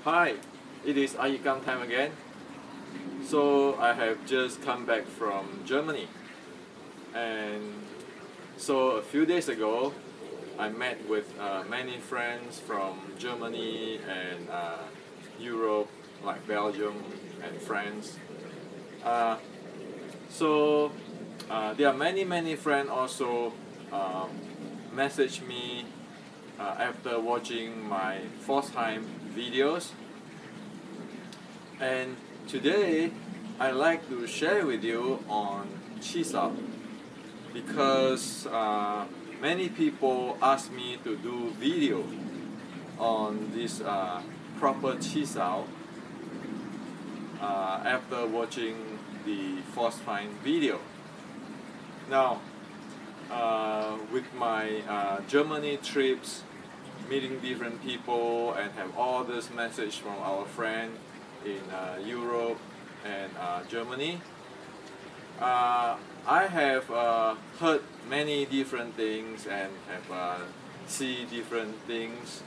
Hi, it is iYikKam time again. So I have just come back from Germany, and so a few days ago I met with many friends from Germany and Europe, like Belgium and France. Uh, so there are many friends also message me after watching my first time videos. And today I like to share with you on chisel because many people ask me to do video on this proper chisel after watching the first time video. Now, with my Germany trips, meeting different people and have all this message from our friend in Europe and Germany, I have heard many different things and have see different things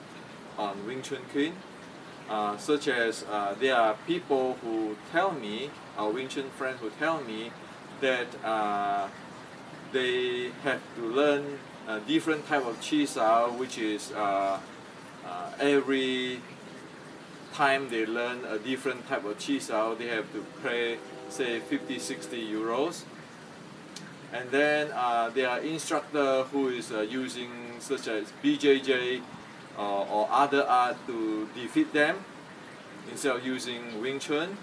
on Wing Chun Kuen, such as there are people who tell me, our Wing Chun friends who tell me that they have to learn a different type of chisel, which is every time they learn a different type of chisel, they have to pay, say, 50-60 euros. And then there are instructor who is using such as BJJ or other art to defeat them instead of using Wing Chun.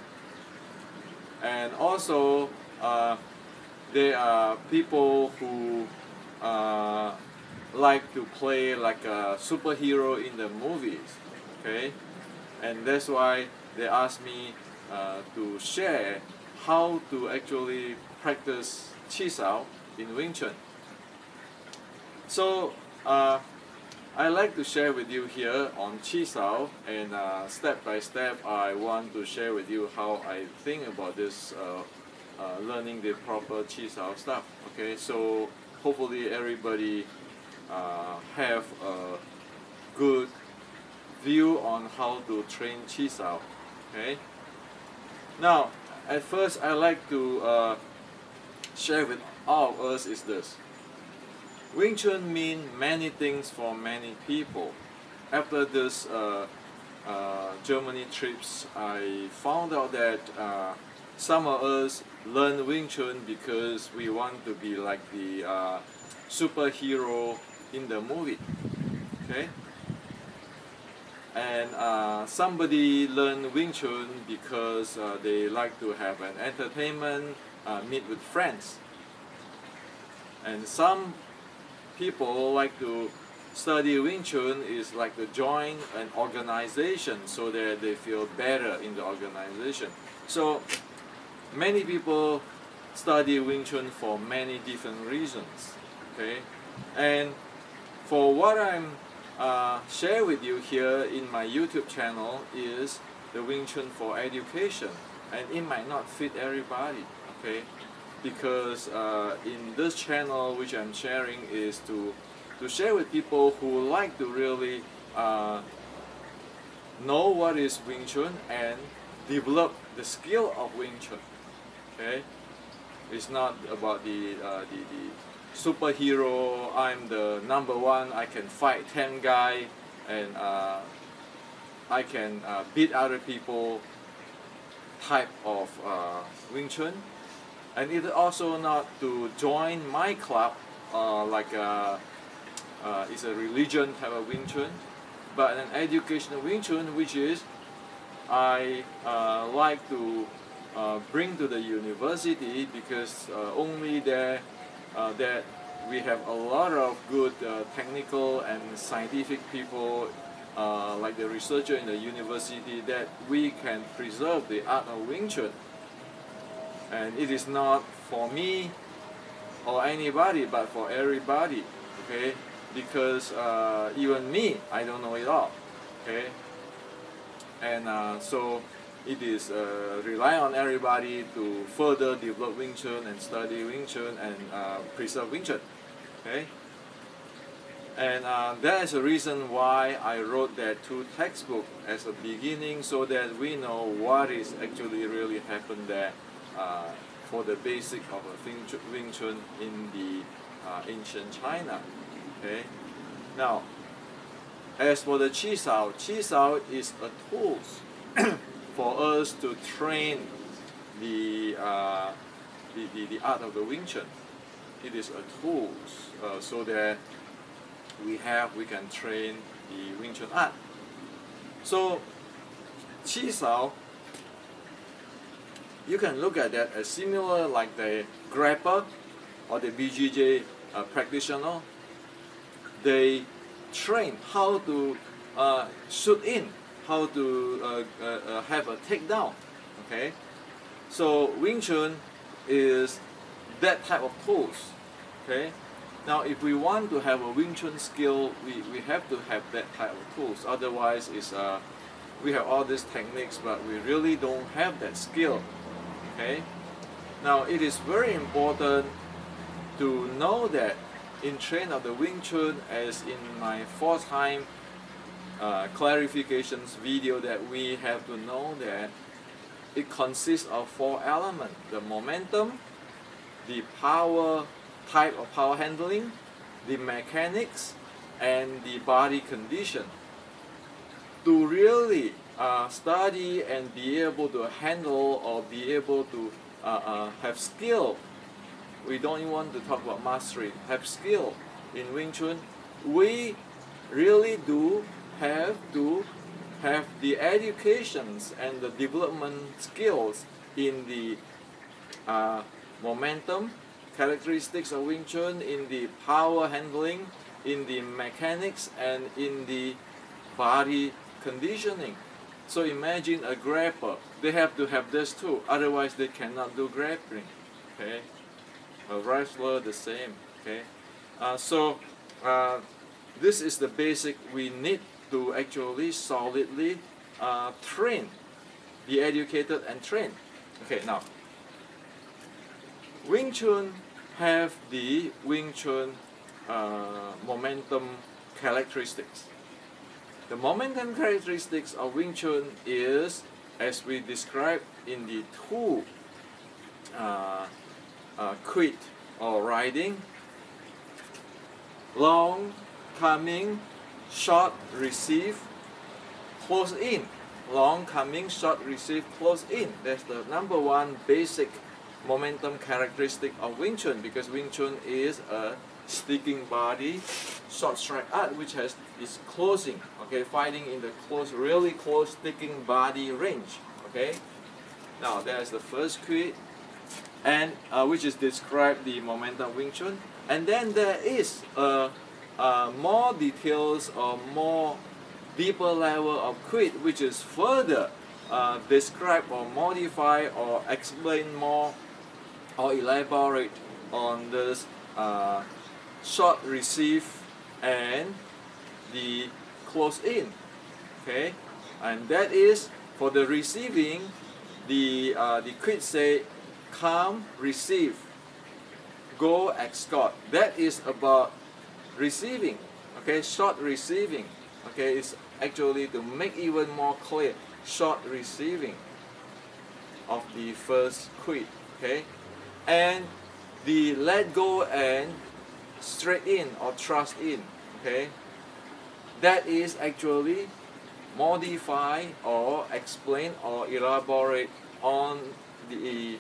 And also there are people who like to play like a superhero in the movies, okay? And that's why they asked me to share how to actually practice chisel in Wing Chun. So I like to share with you here on chisel, and step by step I want to share with you how I think about this learning the proper chisel stuff. Okay, so hopefully everybody have a good view on how to train chisel. Okay. Now, at first I like to share with all of us is this. Wing Chun means many things for many people. After this Germany trips, I found out that some of us learn Wing Chun because we want to be like the superhero in the movie. Okay. And somebody learn Wing Chun because they like to have an entertainment, meet with friends. And some people like to study Wing Chun is like to join an organization so that they feel better in the organization. So many people study Wing Chun for many different reasons. Okay, and for what I'm share with you here in my YouTube channel is the Wing Chun for education, and it might not fit everybody, okay? Because in this channel which I'm sharing is to share with people who like to really know what is Wing Chun and develop the skill of Wing Chun, okay? It's not about the superhero, I'm the #1, I can fight 10 guys and I can beat other people type of Wing Chun. And it's also not to join my club like it's a religion type of Wing Chun, but an educational Wing Chun, which is I like to bring to the university, because only there that we have a lot of good technical and scientific people like the researcher in the university, that we can preserve the art of Wing Chun. And it is not for me or anybody, but for everybody, okay? Because even me, I don't know it all, okay? And so it is rely on everybody to further develop Wing Chun and study Wing Chun and preserve Wing Chun, okay? And that is the reason why I wrote that 2 textbook as a beginning, so that we know what is actually really happened there for the basic of a Wing Chun in the ancient China. Okay. Now, as for the Chi Sao is a tool for us to train the art of the Wing Chun. It is a tool so that we can train the Wing Chun art. So Chi Sao, you can look at that as similar like the grapper or the BJJ practitioner. They train how to shoot in, how to have a takedown. Okay, so Wing Chun is that type of tools. Okay. Now, if we want to have a Wing Chun skill, we have to have that type of tools. Otherwise, we have all these techniques, but we really don't have that skill. Okay. Now, it is very important to know that in train of the Wing Chun, as in my 4th time clarifications video, that we have to know that it consists of 4 elements: the momentum, the power, type of power handling, the mechanics, and the body condition. To really study and be able to handle or be able to have skill, we don't even want to talk about mastery, have skill in Wing Chun, we really do have to have the educations and the development skills in the momentum characteristics of Wing Chun, in the power handling, in the mechanics, and in the body conditioning. So imagine a grappler, they have to have this too, otherwise they cannot do grappling. Okay, a wrestler the same. Okay, this is the basic we need to actually solidly train, be educated and train. Okay, now Wing Chun have the Wing Chun momentum characteristics. The momentum characteristics of Wing Chun is, as we described in the 2 quit or riding: long, coming, short, receive, close in. Long, coming, short, receive, close in. That's the number 1 basic momentum characteristic of Wing Chun, because Wing Chun is a sticking body short strike art which is closing. Okay, fighting in the really close sticking body range. Okay, now there's the first quid, and which is described the momentum Wing Chun, and then there is more details or more deeper level of quid which is further describe or modify or explain more or elaborate on this short receive and the close in. Okay, and that is for the receiving. The quid say come, receive, go, escort. That is about receiving. Okay, short receiving. Okay, it's actually to make even more clear, short receiving of the first quid. Okay, and the let go and straight in or thrust in. Okay, that is actually modify or explain or elaborate on the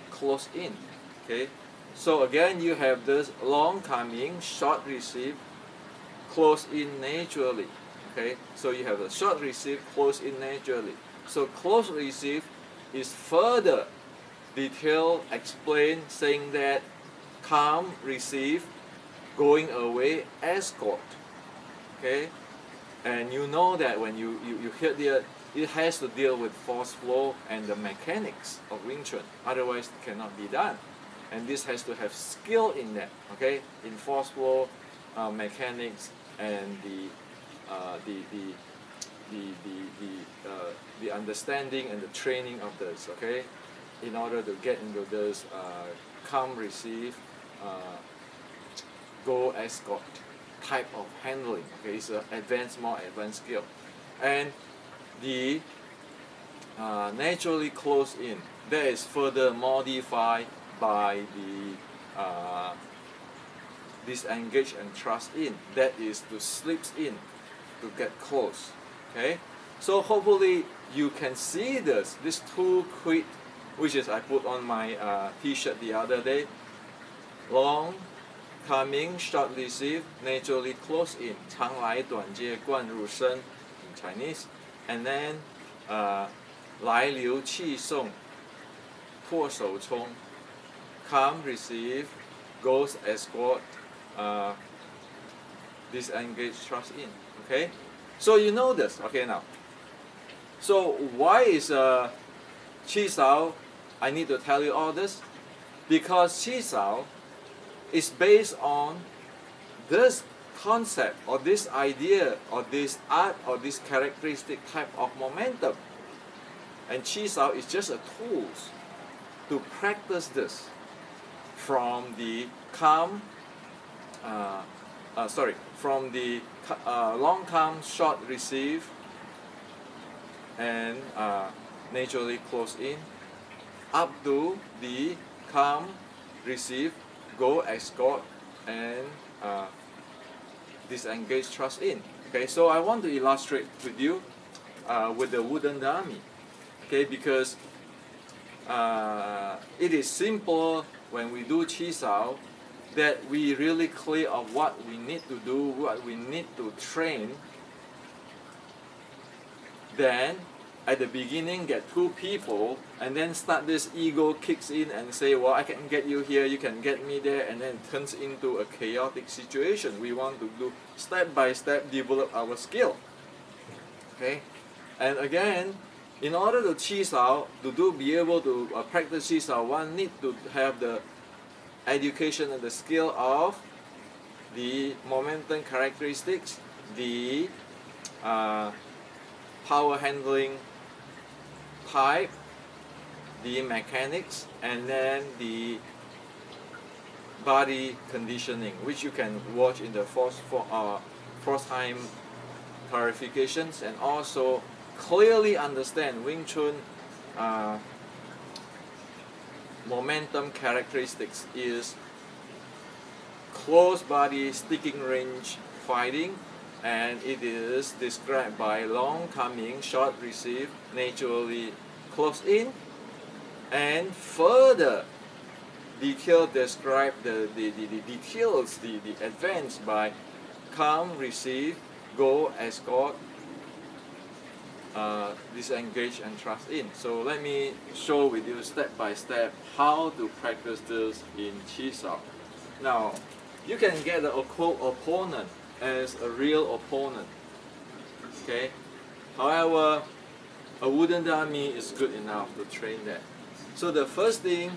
close in. Okay, so again you have this long coming, short receive, close in naturally. Okay, so you have a short receive, close in naturally. So close receive is further detailed, explained, saying that come, receive, going away, escort. Okay, and you know that when you hit there, it has to deal with force flow and the mechanics of Wing Chun. Otherwise, it cannot be done. And this has to have skill in that. Okay, in force flow, mechanics, and the understanding and the training of this. Okay, in order to get into this come, receive, go, escort. type of handling. Okay, it's an more advanced skill. And the naturally close in, that is further modified by the disengage and thrust in, that is to slip in, to get close. Okay, so hopefully you can see this two quick, which is I put on my t-shirt the other day. Long coming, short receive, naturally close in, 长来短接贯入身 in Chinese, and then 来流气送，脱手冲 come receive, goes escort, disengage thrust in. Okay, so you know this. Okay, now, so why is Qi Sao? I need to tell you all this because Qi Sao is based on this concept or this idea or this art or this characteristic type of momentum, and Qi Sao is just a tool to practice this from the calm, from the long calm, short receive, and naturally close in, up to the calm, receive, go escort, and disengage thrust in. Okay, so I want to illustrate with you with the wooden dummy. Okay, because it is simple when we do Qi Sao that we really clear of what we need to do, what we need to train. Then at the beginning get two people, and then start this ego kicks in and say, well, I can get you here, you can get me there, and then it turns into a chaotic situation. We want to do step by step, develop our skill. Okay, and again, in order to Qi Sao, be able to practice Qi Sao, one need to have the education and the skill of the momentum characteristics, the power handling type, the mechanics, and then the body conditioning, which you can watch in the first time clarifications, and also clearly understand Wing Chun momentum characteristics is close body sticking range fighting, and it is described by long coming, short receive, naturally close in, and further detail describe the details, the advance by come, receive, go, escort, disengage, and thrust in. So let me show with you step by step how to practice this in Qi Sao. Now, you can get the opponent as a real opponent. Okay. However, a wooden dummy is good enough to train that. So the first thing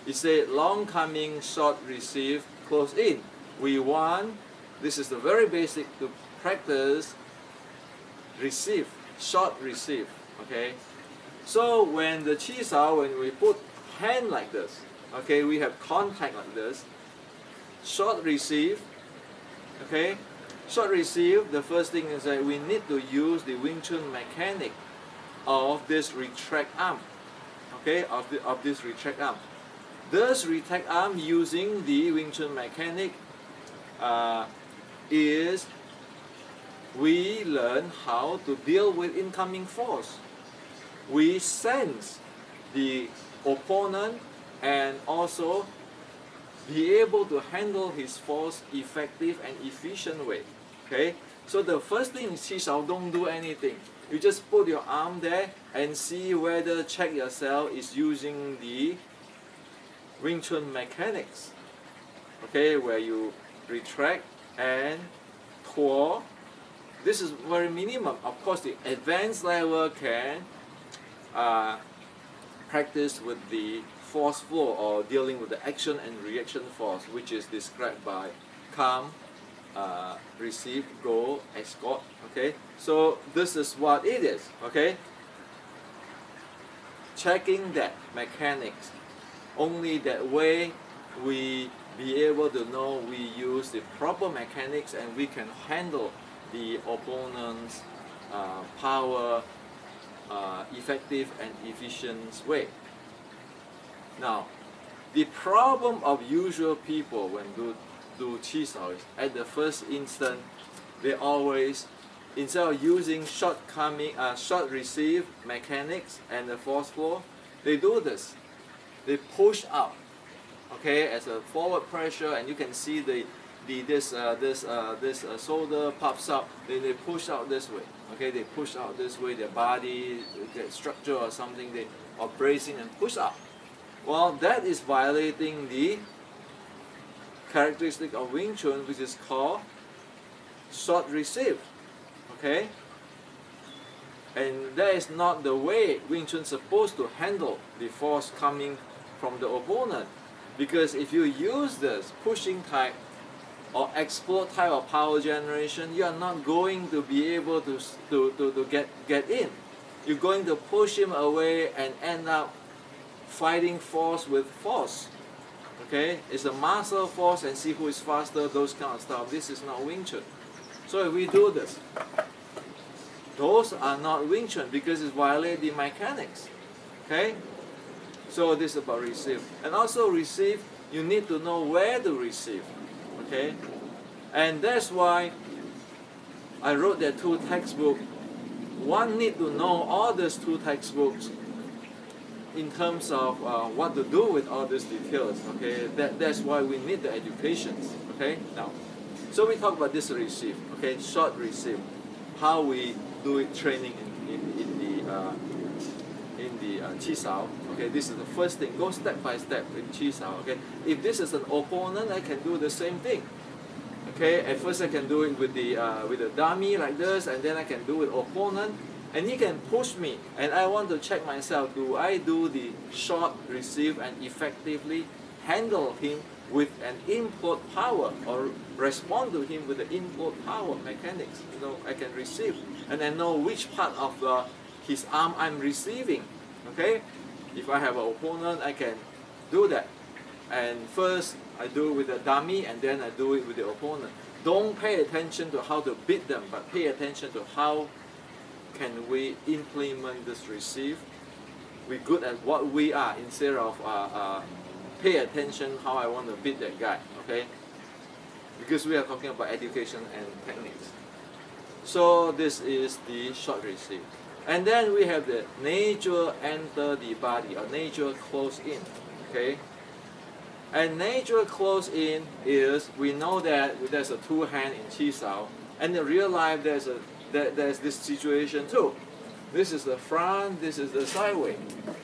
is say long coming, short receive, close in. We want, this is the very basic to practice receive, short receive. Okay. So when the Qi Sao, when we put hand like this, okay, we have contact like this. Short receive, okay. Short receive, the first thing is that we need to use the Wing Chun mechanic of this retract arm, okay, of this retract arm. This retract arm using the Wing Chun mechanic is we learn how to deal with incoming force. We sense the opponent and also be able to handle his force effective and efficient way. Okay, so the first thing is Qi Sao, don't do anything. You just put your arm there and see whether, check yourself is using the Wing Chun mechanics. Okay, where you retract and twirl. This is very minimum. Of course, the advanced level can practice with the force flow or dealing with the action and reaction force, which is described by come, receive, go, escort. Okay, so this is what it is. Okay, checking that mechanics. Only that way we be able to know we use the proper mechanics and we can handle the opponent's power effective and efficient way. Now, the problem of usual people when do chi sao is at the first instant they always, instead of using short receive mechanics and the force flow, they do this. They push out, okay, as a forward pressure, and you can see this shoulder pops up. Then they push out this way, okay. They push out this way. Their body, their structure or something, they are bracing and push up. Well, that is violating the characteristic of Wing Chun, which is called short receive, okay. And that is not the way Wing Chun is supposed to handle the force coming from the opponent. Because if you use this pushing type or explode type of power generation, you are not going to be able to get in. You're going to push him away and end up fighting force with force. Okay? It's a muscle force and see who is faster, those kind of stuff. This is not Wing Chun. So if we do this, those are not Wing Chun because it violates the mechanics. Okay? So this is about receive. And also receive, you need to know where to receive. Okay? And that's why I wrote the two textbooks. One need to know all these two textbooks in terms of what to do with all these details. Okay? That's why we need the education. Okay? Now, so we talk about this receive. Okay? Short receive. How we do it training in the chi sao. Okay, this is the first thing. Go step by step in chi sao. Okay, if this is an opponent, I can do the same thing. Okay, at first I can do it with the dummy like this, and then I can do it with opponent, and he can push me, and I want to check myself. Do I do the short receive and effectively handle him with an input power, or respond to him with the input power mechanics? You know, I can receive, and I know which part of his arm I'm receiving. Okay, if I have an opponent, I can do that. And first I do it with the dummy, and then I do it with the opponent. Don't pay attention to how to beat them, but pay attention to how can we implement this receive. We're good at what we are instead of pay attention how I want to beat that guy. Okay, because we are talking about education and techniques. So this is the short receive. And then we have the nature enter the body, or nature close in. Okay? And nature close in is, we know that there's a two hand in chi sao, and in real life there's this situation too. This is the front, this is the side way.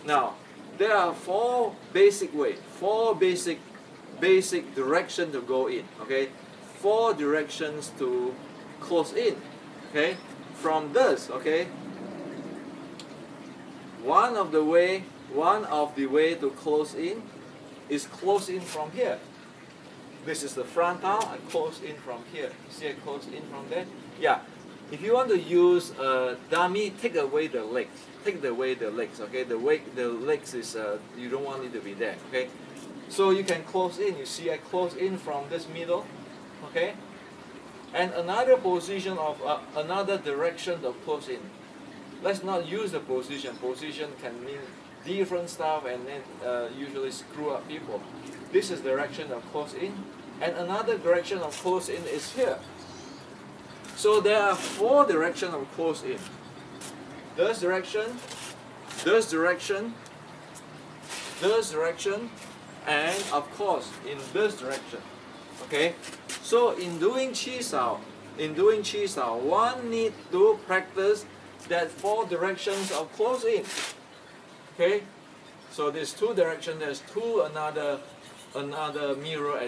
Now, there are four basic ways, four basic directions to go in. Okay? Four directions to close in. Okay? From this, okay? One of the way to close in is close in from here. This is the frontal. I close in from here. See, I close in from there. Yeah. If you want to use a dummy, take away the legs. Take away the legs. Okay. The legs is you don't want it to be there. Okay. So you can close in. You see, I close in from this middle. Okay. And another position of another direction of close in. Let's not use the position. Position can mean different stuff, and then usually screw up people. This is direction of close in, and another direction of close in is here. So there are four directions of close in. This direction, this direction, this direction, and of course in this direction. Okay. So in doing chi sao, one need to practice that four directions of close in. Okay, so there's two directions. There's another mirror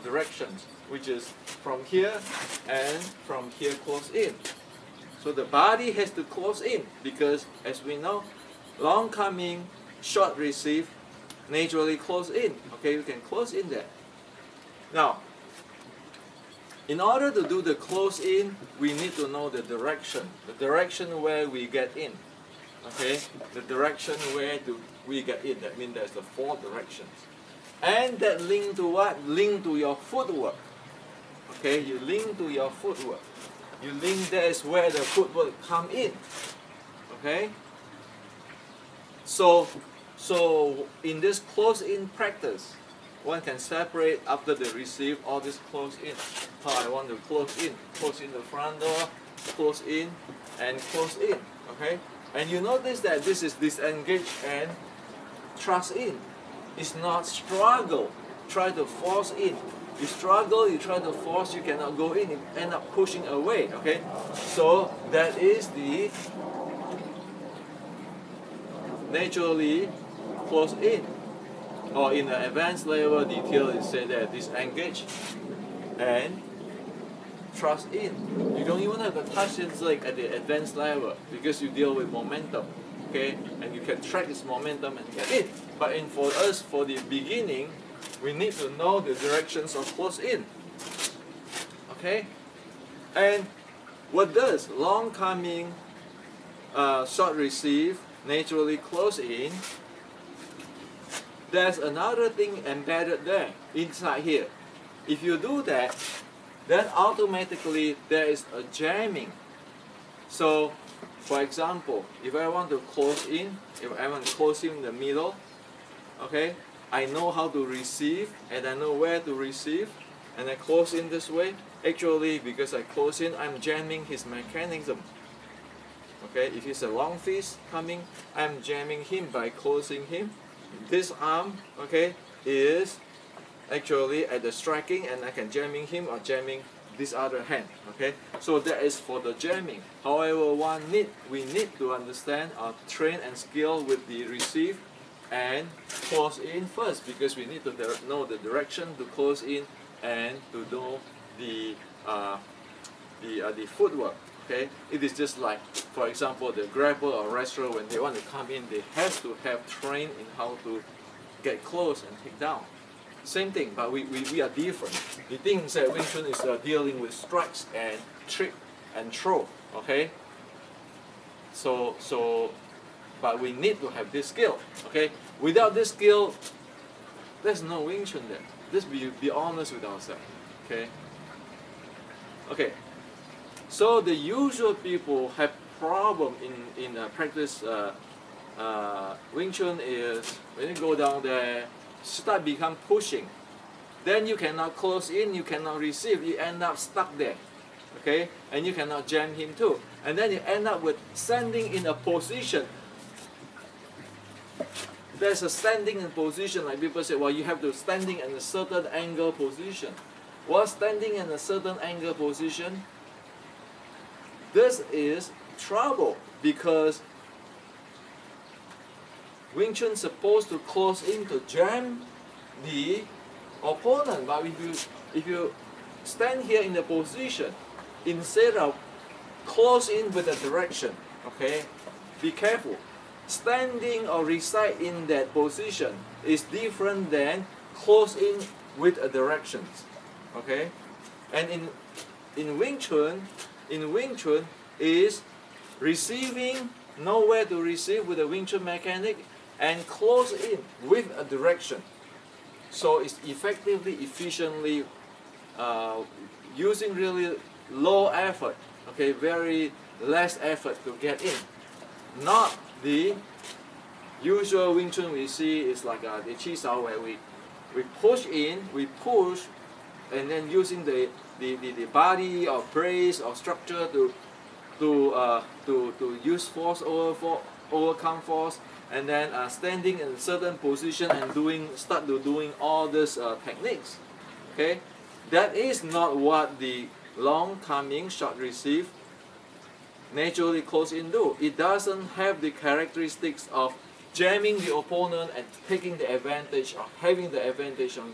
directions, which is from here and from here close in. So the body has to close in because, as we know, long coming, short receive, naturally close in. Okay, you can close in there. Now, in order to do the close in, we need to know the direction where we get in. Okay, the direction where we get in. That means there's the four directions. And that link to what? Link to your footwork. Okay, you link to your footwork. You link, that is where the footwork come in. Okay? So in this close-in practice, one can separate after they receive all this close-in. How I want to close in the front door, close in, and close in. Okay? And you notice that this is disengage and trust in. It's not struggle, try to force in. You struggle, you try to force, you cannot go in, you end up pushing away. Okay? So that is the naturally close in. Or in the advanced level detail, it said that disengage and trust in. You don't even have to touch its leg at the advanced level because you deal with momentum, okay? And you can track its momentum and get in. But for us, for the beginning, we need to know the directions of close in, okay? And what does long coming, short receive, naturally close in? There's another thing embedded there, inside here. If you do that, then automatically there is a jamming. So, for example, if I want to close in, if I want to close in the middle, okay, I know how to receive and I know where to receive, and I close in this way. Actually, because I close in, I'm jamming his mechanism. Okay, if it's a long fist coming, I'm jamming him by closing him. This arm, okay, is actually at the striking, and I can jamming him or jamming this other hand. Okay, so that is for the jamming. However, we need to understand or train and skill with the receive and close in first, because we need to know the direction to close in and to know the footwork. Okay, it is just like, for example, the grappler or wrestler, when they want to come in, they have to have trained in how to get close and take down. Same thing, but we are different. The things that Wing Chun is dealing with strikes and trick and throw. Okay, but we need to have this skill. Okay, without this skill, there's no Wing Chun there. Let's be honest with ourselves. Okay. Okay. So the usual people have problem in practice Wing Chun is when you go down there, start become pushing. Then you cannot close in, you cannot receive, you end up stuck there. Okay? And you cannot jam him too. And then you end up with standing in a position. There's a standing in position, like people say, well, you have to standing in a certain angle position. Well, standing in a certain angle position, this is trouble, because Wing Chun is supposed to close in to jam the opponent, but if you stand here in the position instead of close in with the direction, okay, be careful. Standing or recite in that position is different than close in with a direction, okay. And in Wing Chun is receiving, know where to receive with the Wing Chun mechanic, and close in with a direction. So it's effectively, efficiently using really low effort, okay, very less effort to get in. Not the usual Wing Chun we see is like the Chi Sao, where we push in, we push, and then using the body or brace or structure to use force overcome force, and then standing in a certain position and start doing all these techniques. Okay, that is not what the long coming short receive naturally close in do. It doesn't have the characteristics of jamming the opponent and taking the advantage, or having the advantage on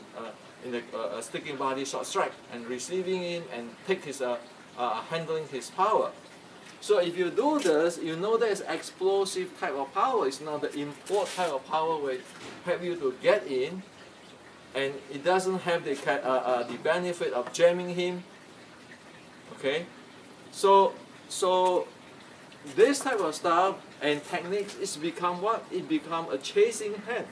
in the sticking body short strike and receiving in and take his handling his power. So if you do this, you know there's explosive type of power. It's not the import type of power where it help you to get in, and it doesn't have the benefit of jamming him. Okay, so this type of stuff and techniques is become what? It become a chasing hand.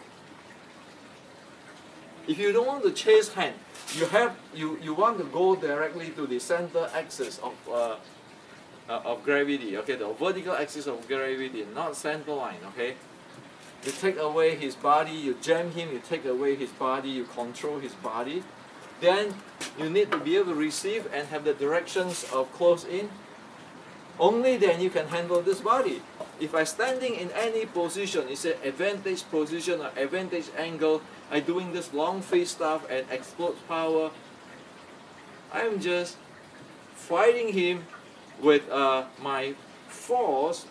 If you don't want to chase hand, you want to go directly to the center axis of gravity. Okay, the vertical axis of gravity, not center line. Okay, you take away his body, you jam him, you take away his body, you control his body. Then you need to be able to receive and have the directions of close in. Only then you can handle this body. If I'm standing in any position, it's an advantage position or advantage angle, I'm doing this long face stuff and explode power, I'm just fighting him with my force,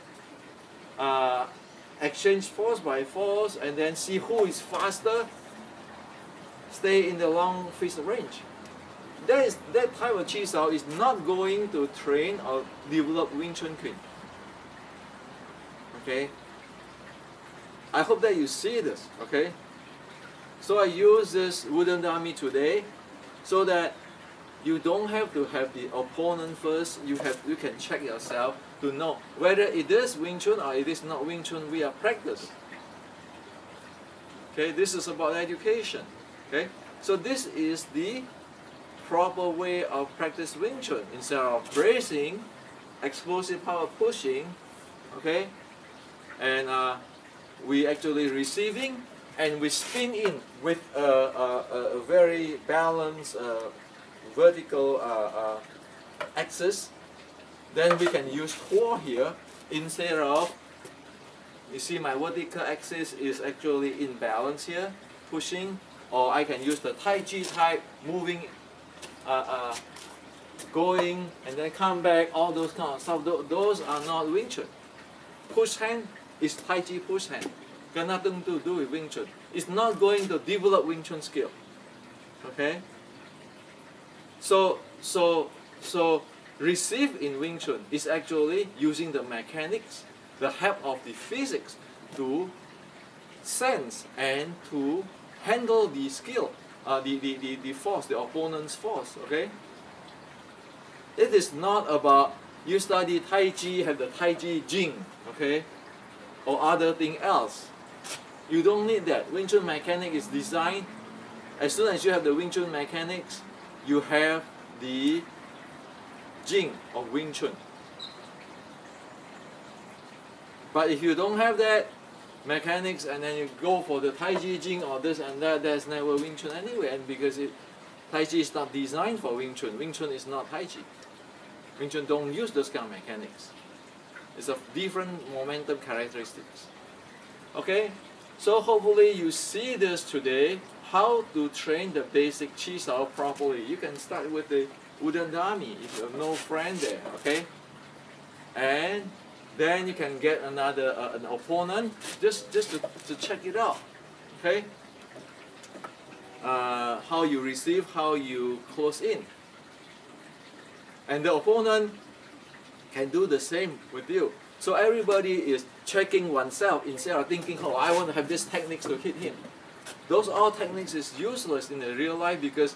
exchange force by force, and then see who is faster, stay in the long face range. That type of chi sao is not going to train or develop Wing Chun Kuen. Okay? I hope that you see this. Okay? So I use this wooden dummy today so that you don't have to have the opponent first. You can check yourself to know whether it is Wing Chun or it is not Wing Chun via practice. Okay? This is about education. Okay? So this is the proper way of practice Wing Chun. Instead of bracing, explosive power pushing, okay, and we actually receiving, and we spin in with a very balanced vertical axis. Then we can use Huo here instead of, you see my vertical axis is actually in balance here, pushing, or I can use the Tai Chi type, moving, going and then come back, all those kind of stuff. Those are not Wing Chun. Push hand is Tai Chi push hand. Got nothing to do with Wing Chun. It's not going to develop Wing Chun skill. Okay? So receive in Wing Chun is actually using the mechanics, the help of the physics to sense and to handle the skill, the force, the opponent's force. Okay? It is not about you study Tai Chi, have the Tai Chi Jing, okay, or other thing else. You don't need that. Wing Chun mechanic is designed. As soon as you have the Wing Chun mechanics, you have the Jing of Wing Chun. But if you don't have that mechanics and then you go for the Tai Chi Jing or this and that, there's never Wing Chun anyway. And because Tai Chi is not designed for Wing Chun. Wing Chun is not Tai Chi. Wing Chun don't use those kind of mechanics. It's of different momentum characteristics. Okay? So hopefully you see this today, how to train the basic Chi Sao properly. You can start with the wooden dummy if you have no friend there, okay? And then you can get another an opponent just to check it out, okay? How you receive, how you close in. And the opponent can do the same with you. So everybody is checking oneself instead of thinking, oh, I want to have these techniques to hit him. Those all techniques is useless in the real life, because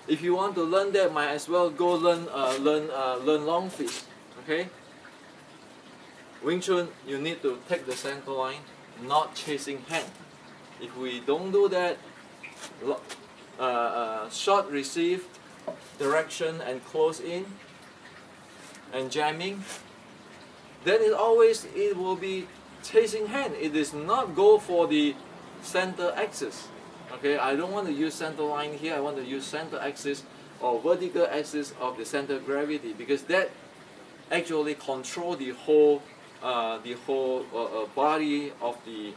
if you want to learn that, might as well go learn long fist. Okay? Wing Chun, you need to take the center line, not chasing hand. If we don't do that, short receive, direction and close in, and jamming, then it will be chasing hand. It is not go for the center axis. Okay, I don't want to use center line here. I want to use center axis or vertical axis of the center of gravity, because that actually control the whole body of the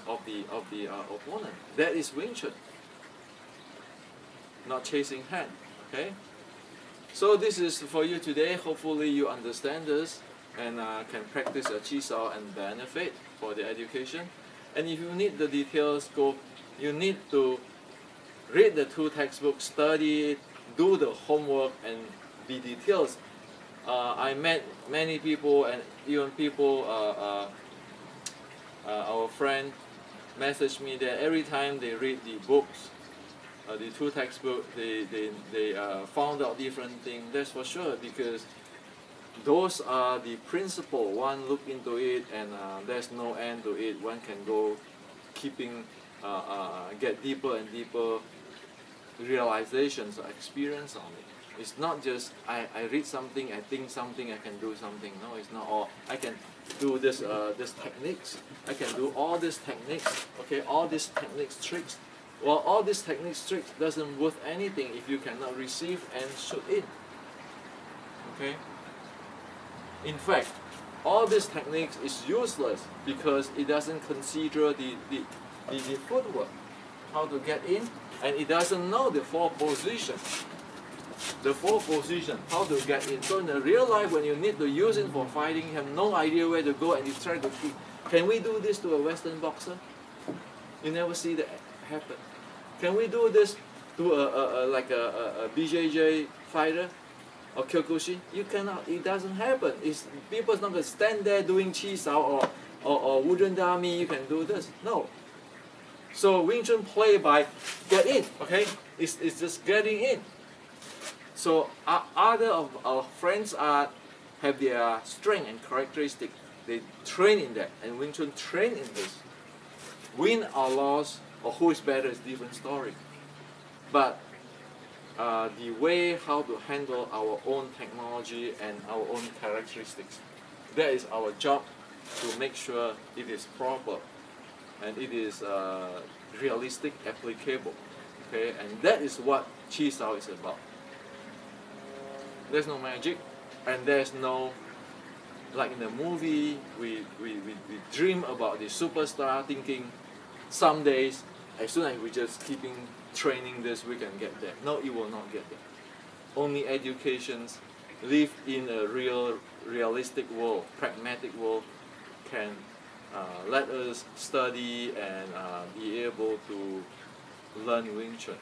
opponent. That is Wing Chun, not chasing hand. Okay. So this is for you today. Hopefully you understand this and can practice a Chi Sao and benefit for the education. And if you need the details, you need to read the 2 textbooks, study it, do the homework, and the details. I met many people, and even people, our friend messaged me that every time they read the books, the 2 textbooks, they found out different things. That's for sure, because those are the principle. One look into it, and there's no end to it. One can go keeping get deeper and deeper realizations or experience on it. It's not just I read something, I think something, I can do something. No, it's not all. I can do this techniques. I can do all these techniques. Okay, all these techniques, tricks. Well, all these techniques, tricks doesn't worth anything if you cannot receive and shoot in. Okay. In fact, all these techniques is useless because it doesn't consider the footwork, how to get in, and it doesn't know the four positions. The four position, how to get in. So in the real life, when you need to use it for fighting, you have no idea where to go and you try to kick. Can we do this to a Western boxer? You never see that happen. Can we do this to a BJJ fighter or Kyokushin? You cannot. It doesn't happen. It's people's not going to stand there doing chi sao or wooden dummy. You can do this. No. So Wing Chun play by get in. Okay, it's just getting in. So other of our friends have their strength and characteristic. They train in that, and Wing Chun train in this. Win or loss, or who is better is different story. But the way how to handle our own technology and our own characteristics, that is our job to make sure it is proper and it is realistic, applicable. Okay, and that is what Chi Sao is about. There's no magic, and there's no, like in the movie, we dream about the superstar thinking some days, as soon as we just keeping training this, we can get there. No, it will not get there. Only educations live in a realistic world, pragmatic world, can let us study and be able to learn Wing Chun.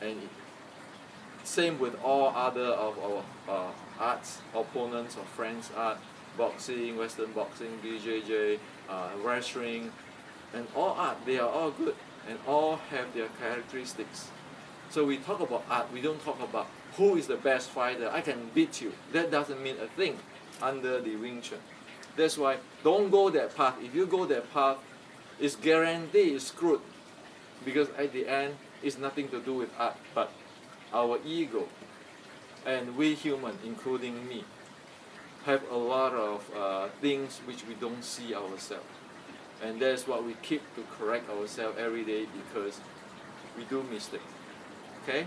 And same with all other of our arts, opponents or friends art, boxing, Western boxing, BJJ, wrestling, and all art, they are all good and all have their characteristics. So we talk about art, we don't talk about who is the best fighter, I can beat you. That doesn't mean a thing under the Wing Chun. That's why don't go that path. If you go that path, it's guaranteed it's screwed. Because at the end, it's nothing to do with art, but our ego. And we human, including me, have a lot of things which we don't see ourselves. And that's what we keep to correct ourselves every day because we do mistakes. Okay?